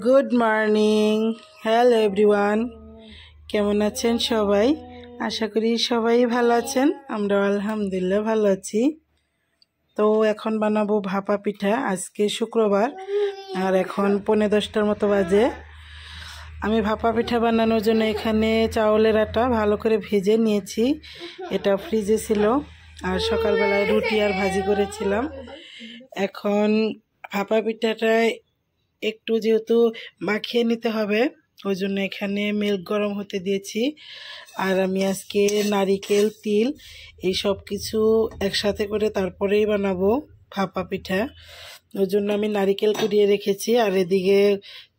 Good morning. Hello everyone, কেমন আছেন সবাই? আশা করি সবাই ভালো আছেন। আমরা আলহামদুলিল্লাহ ভালো আছি। তো এখন বানাবো ভাপা পিঠা। আজকে শুক্রবার আর এখন 10:45 মতো বাজে। আমি ভাপা পিঠা বানানোর জন্য এখানে চাউলের আটা ভালো করে ভেজে নিয়েছি। এটা ফ্রিজে ছিল। আর সকালবেলায় রুটি আর ভাজি করেছিলাম। এখন ভাপা পিঠাটায় একটু যেহেতু মাখিয়ে নিতে হবে, ওই জন্য এখানে মিল্ক গরম হতে দিয়েছি। আর আমি আজকে নারিকেল, তিল এই সব কিছু একসাথে করে তারপরেই বানাবো ভাপা পিঠা। ওই জন্য আমি নারিকেল কুড়িয়ে রেখেছি আর এদিকে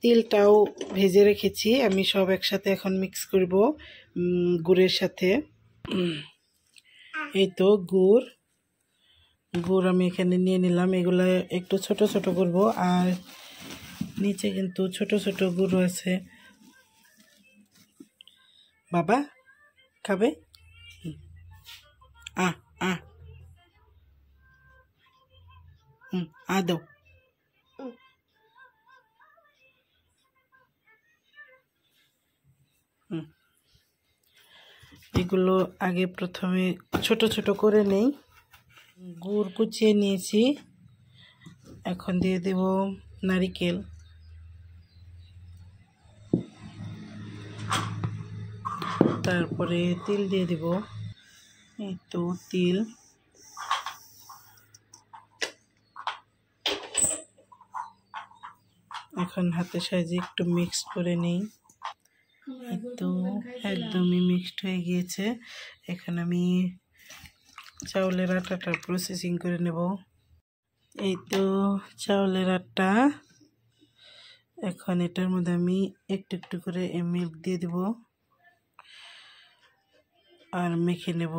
তিলটাও ভেজে রেখেছি। আমি সব একসাথে এখন মিক্স করব গুড়ের সাথে। এই তো গুড় আমি এখানে নিয়ে নিলাম। এগুলো একটু ছোট ছোট করব আর নিচে কিন্তু ছোট ছোট গুঁড়ো আছে। বাবা খাবে? আ দাও। এগুলো আগে প্রথমে ছোট ছোট করে নেই। গুড় কুচিয়ে নিয়েছি। এখন দিয়ে দেব নারিকেল। তারপরে তিল দিয়ে দেব। এই তো তিল। এখন হাতের সাহায্যে একটু মিক্স করে নিই। এই তো একদমই মিক্সড হয়ে গিয়েছে। এখন আমি চাউলের আটাটা প্রসেসিং করে নেব। এই তো চাউলের আটা। এখন এটার মধ্যে আমি একটু একটু করে মিল্ক দিয়ে দেব আর মেখে নেব।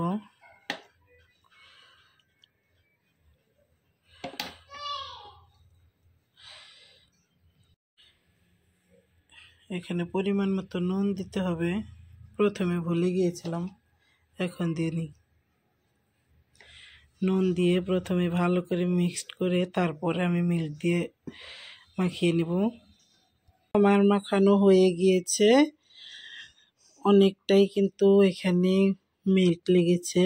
এখানে পরিমাণ মতো নুন দিতে হবে। প্রথমে ভুলে গিয়েছিলাম, এখন দিয়ে নিই। নুন দিয়ে প্রথমে ভালো করে মিক্সড করে তারপরে আমি মিল্ক দিয়ে মাখিয়ে নেব। আমার মাখানো হয়ে গিয়েছে অনেকটাই, কিন্তু এখানে মিল্ক লেগেছে।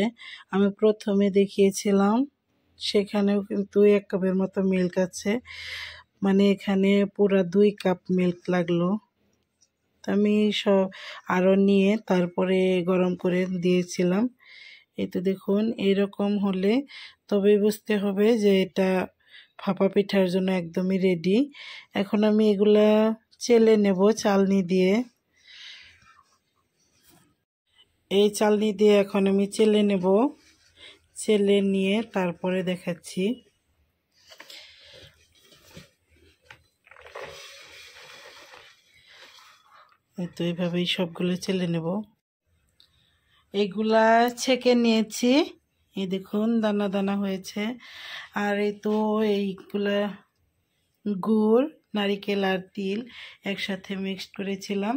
আমি প্রথমে দেখিয়েছিলাম সেখানেও কিন্তু 1 কাপের মতো মিল্ক আছে, মানে এখানে পুরো 2 কাপ মিল্ক লাগলো। আমি সব আরও নিয়ে তারপরে গরম করে দিয়েছিলাম। এই তো দেখুন এরকম হলে তবেই বুঝতে হবে যে এটা ভাপা পিঠার জন্য একদমই রেডি। এখন আমি এগুলা চেলে নেব চালনি দিয়ে। এই চালনি দিয়ে এখন আমি চেলে নেব। চেলে নিয়ে তারপরে দেখাচ্ছি। তো এইভাবেই সবগুলো চেলে নেব। এগুলা ছেঁকে নিয়েছি। এই দেখুন দানা দানা হয়েছে। আর এই তো এইগুলা গুড়, নারিকেল আর তিল একসাথে মিক্সড করেছিলাম।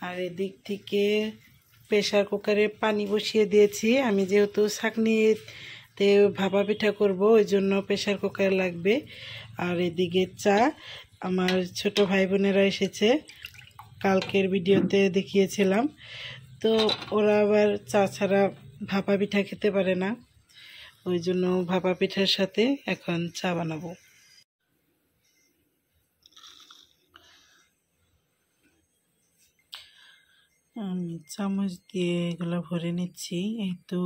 আর এদিক থেকে প্রেসার কুকারে পানি বসিয়ে দিয়েছি। আমি যেহেতু ছাঁকনিতে ভাপা পিঠা করব, ওই জন্য প্রেসার কুকার লাগবে। আর এদিকে চা। আমার ছোট ভাই বোনেরা এসেছে, কালকের ভিডিওতে দেখিয়েছিলাম। তো ওরা আবার চা ছাড়া ভাপা পিঠা খেতে পারে না, ওই জন্য ভাপা পিঠার সাথে এখন চা বানাবো। আমি চামচ দিয়ে এগুলো ভরে নিচ্ছি। এই তো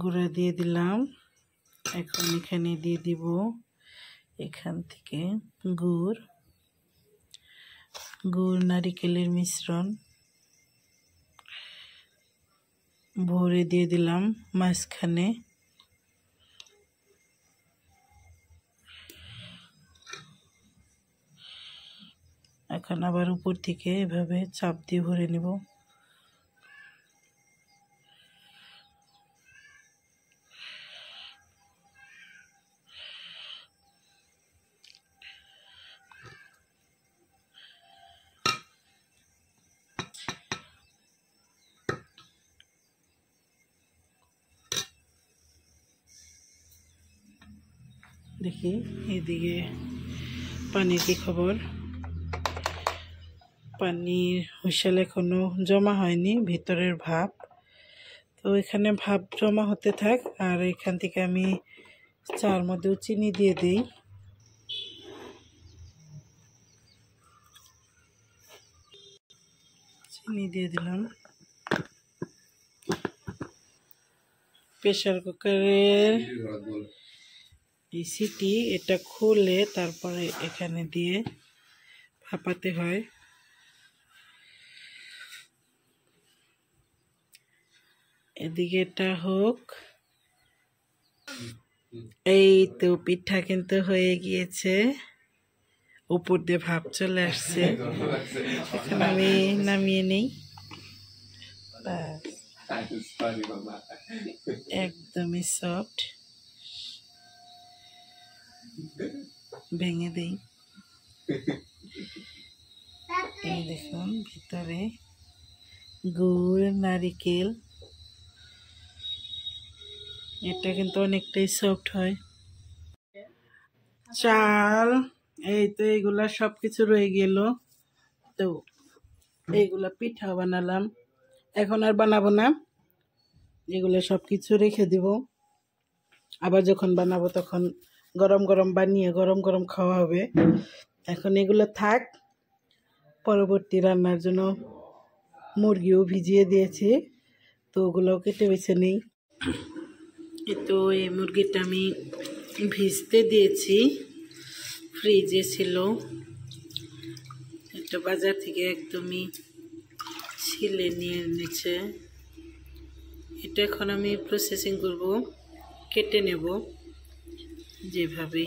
গুঁড়া দিয়ে দিলাম। এখন এখানে দিয়ে দিব এখান থেকে গুড় নারিকেলের মিশ্রণ ভরে দিয়ে দিলাম মাঝখানে। এখন আবার উপর থেকে এভাবে চাপ দিয়ে ভরে নেব। দেখি এদিকে পানির কি খবর। পানির হুইসেল এখনো জমা হয়নি, ভিতরের ভাপ। তো এখানে ভাপ জমা হতে থাক, আর এখান থেকে আমি চার মধ্যেও চিনি দিয়ে দিই। চিনি দিয়ে দিলাম। প্রেশার কুকারের এই সিটি এটা খুলে তারপরে এখানে দিয়ে ভাপাতে হয়। এদিকে এটা হোক। এই তো পিঠা কিন্তু হয়ে গিয়েছে, উপর দিয়ে ভাপ চলে আসছে। এখন আমি নামিয়ে নেই। একদমই সফট, ভেঙে দেই। এই দেখুন ভিতরে গুড়, নারিকেল, এটা কিন্তু অনেকটাই সফট হয়। চাল এই তো এইগুলা সবকিছু রয়ে গেল। তো এইগুলা পিঠা বানালাম, এখন আর বানাবো না, এগুলো সবকিছু রেখে দিব। আবার যখন বানাবো তখন গরম গরম বানিয়ে গরম গরম খাওয়া হবে। এখন এগুলো থাক, পরবর্তী রান্নার জন্য মুরগিও ভিজিয়ে দিয়েছি, তো ওগুলোও কেটে বেছে নেই। তো এই মুরগিটা আমি ভিজতে দিয়েছি, ফ্রিজে ছিল। একটা বাজার থেকে একদমই ছিলে নিয়ে এনেছে। এটা এখন আমি প্রসেসিং করব, কেটে নেব যেভাবে।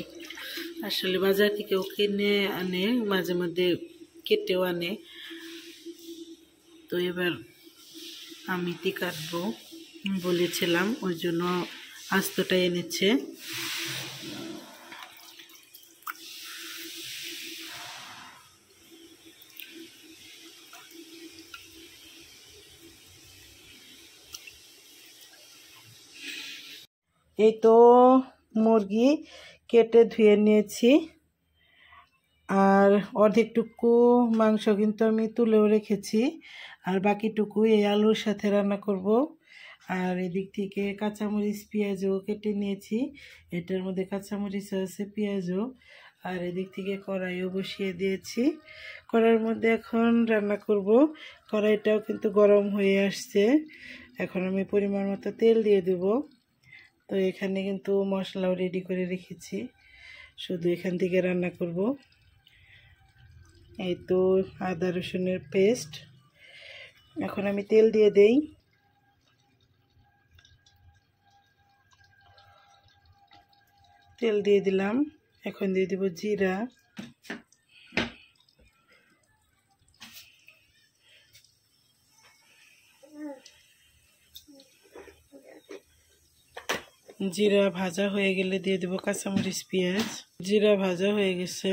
আসলে বাজার থেকেও কিনে আনে, মাঝে মধ্যে কেটেও আনে। তো এবার আমি কাটবো বলেছিলাম, ওই জন্য আস্তটা এনেছে। এই তো মুরগি কেটে ধুয়ে নিয়েছি, আর অর্ধেকটুকু মাংস কিন্তু আমি তুলেও রেখেছি, আর বাকিটুকু এই আলুর সাথে রান্না করব। আর এদিক থেকে কাঁচামরিচ পেঁয়াজও কেটে নিয়েছি, এটার মধ্যে কাঁচামরিচও আছে, পেঁয়াজও। আর এদিক থেকে কড়াইও বসিয়ে দিয়েছি, কড়াইয়ের মধ্যে এখন রান্না করব। কড়াইটাও কিন্তু গরম হয়ে আসছে, এখন আমি পরিমাণ মতো তেল দিয়ে দেব। তো এখানে কিন্তু মশলাও রেডি করে রেখেছি, শুধু এখান থেকে রান্না করব। এই তো আদা রসুনের পেস্ট, এখন আমি তেল দিয়ে দেই। তেল দিয়ে দিলাম, এখন দিয়ে দেব জিরা, জিরা ভাজা হয়ে গেলে দিয়ে দেব কাঁচামরিচ পেঁয়াজ। জিরা ভাজা হয়ে গেছে,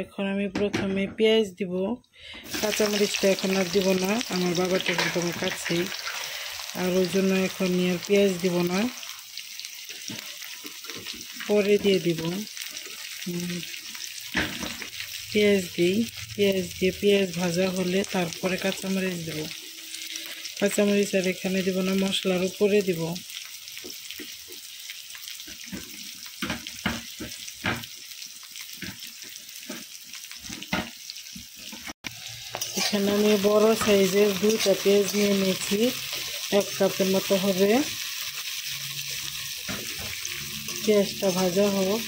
এখন আমি প্রথমে পেঁয়াজ দিব, কাঁচামরিচটা এখন আর দিব না, আমার বাবাটা কিন্তু আমার কাছেই, আর ওই জন্য এখন আর পেঁয়াজ দিব না, পরে দিয়ে দিব। পেঁয়াজ দিই, পেঁয়াজ দিয়ে পেঁয়াজ ভাজা হলে তারপরে কাঁচামরিচ দেব। কাঁচামরিচ আর এখানে দেব না, মশলার উপরে দিব। এখানে আমি বড় সাইজের 2টা পেঁয়াজ নিয়ে নিয়েছি, 1 কাপের মতো হবে। পেঁয়াজটা ভাজা হোক।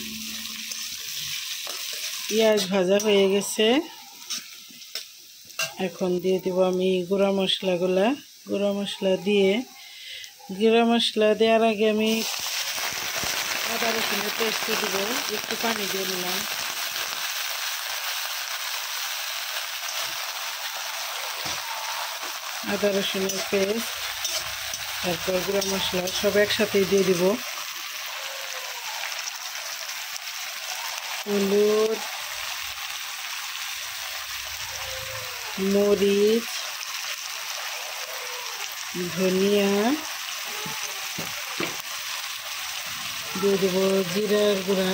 পেঁয়াজ ভাজা হয়ে গেছে, এখন দিয়ে দিব আমি গুঁড়া মশলাগুলা। গুঁড়া মশলা দেওয়ার আগে আমি আদা রসুনের পেস্ট দিব, একটু পানি দিয়ে নিলাম। আদা রসুনের পেস্ট, তারপর গুঁড়া মশলা সব একসাথেই দিয়ে দিব। হলুদ, মরিচ, ধনিয়া, দিয়ে দেবো জিরার গুঁড়া,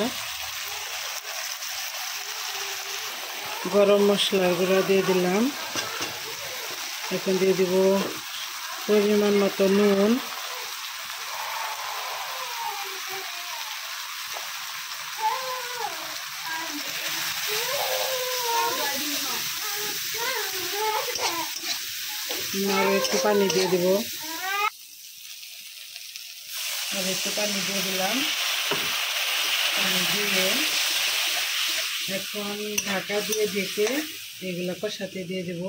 গরম মশলার গুঁড়া দিয়ে দিলাম। এখন দিয়ে দিব পরিমাণ মতো নুন, আর একটু পানি দিয়ে দিব। আর একটু পানি দিয়ে দিলাম। পানি দিয়ে এখন ঢাকা দিয়ে ঢেকে এগুলো কষাতে দিয়ে দেব।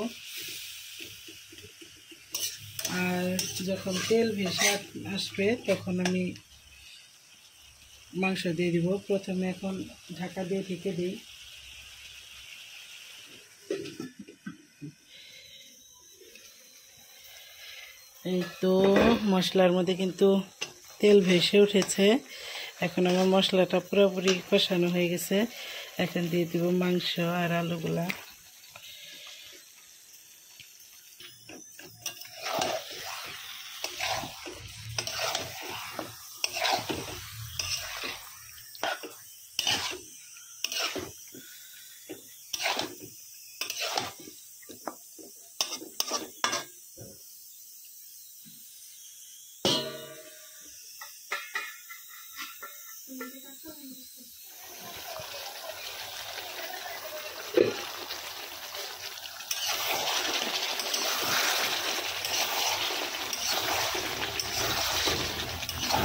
আর যখন তেল ভেসে আসবে তখন আমি মাংস দিয়ে দিব। প্রথমে এখন ঢাকা দিয়ে ঢেকে দিই। এই তো মশলার মধ্যে কিন্তু তেল ভেসে উঠেছে। এখন আমার মশলাটা পুরোপুরি কষানো হয়ে গেছে। এখন দিয়ে দিব মাংস আর আলুগুলা।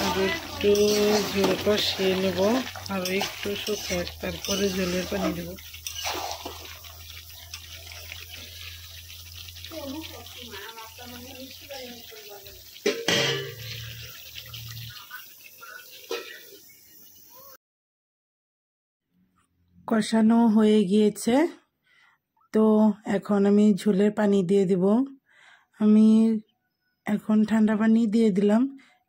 আর একটু ঝোল কষিয়ে নেব, আর একটু শুকায় তারপরে ঝোলের পানি দেব। কষানো হয়ে গিয়েছে, তো এখন আমি ঝোলের পানি দিয়ে দিব। আমি এখন ঠান্ডা পানি দিয়ে দিলাম,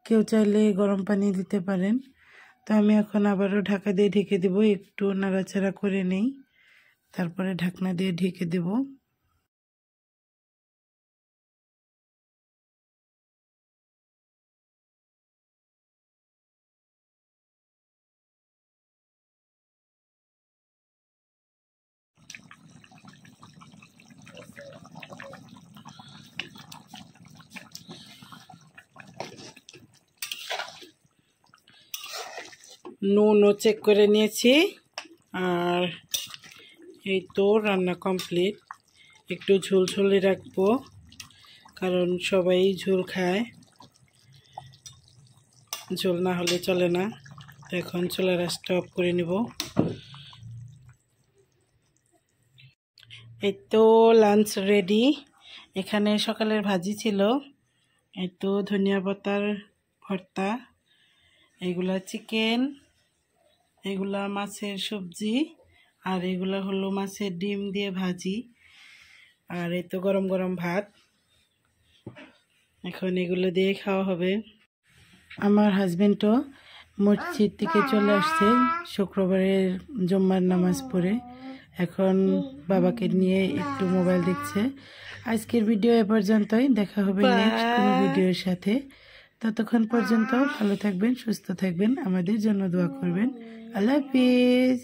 কেউ চাইলে গরম পানি দিতে পারেন। তো আমি এখন আবারও ঢাকা দিয়ে ঢেকে দেব, একটু নাড়াচাড়া করে নেই, তারপরে ঢাকনা দিয়ে ঢেকে দেব। নুনও চেক করে নিয়েছি, আর এই তো রান্না কমপ্লিট। একটু ঝোল ঝোলে রাখবো, কারণ সবাই ঝোল খায়, ঝোল না হলে চলে না। এখন চুলার আঁচটা অফ করে নিব। এই তো লাঞ্চ রেডি। এখানে সকালের ভাজি ছিল, এই তো ধনিয়া পাতার ভর্তা, এগুলা চিকেন, এগুলা মাছের সবজি, আর এগুলা হলো মাছের ডিম দিয়ে ভাজি, আর এই তো গরম গরম ভাত। এখন এগুলো দিয়ে খাওয়া হবে। আমার হাজবেন্ডও মসজিদ থেকে চলে আসছে শুক্রবারের জুম্মার নামাজ পড়ে, এখন বাবাকে নিয়ে একটু মোবাইল দেখছে। আজকের ভিডিও এ পর্যন্তই, দেখা হবে নেক্সট কোনো ভিডিওর সাথে। ততক্ষণ পর্যন্ত ভালো থাকবেন, সুস্থ থাকবেন, আমাদের জন্য দোয়া করবেন। আল্লাহ হাফিজ।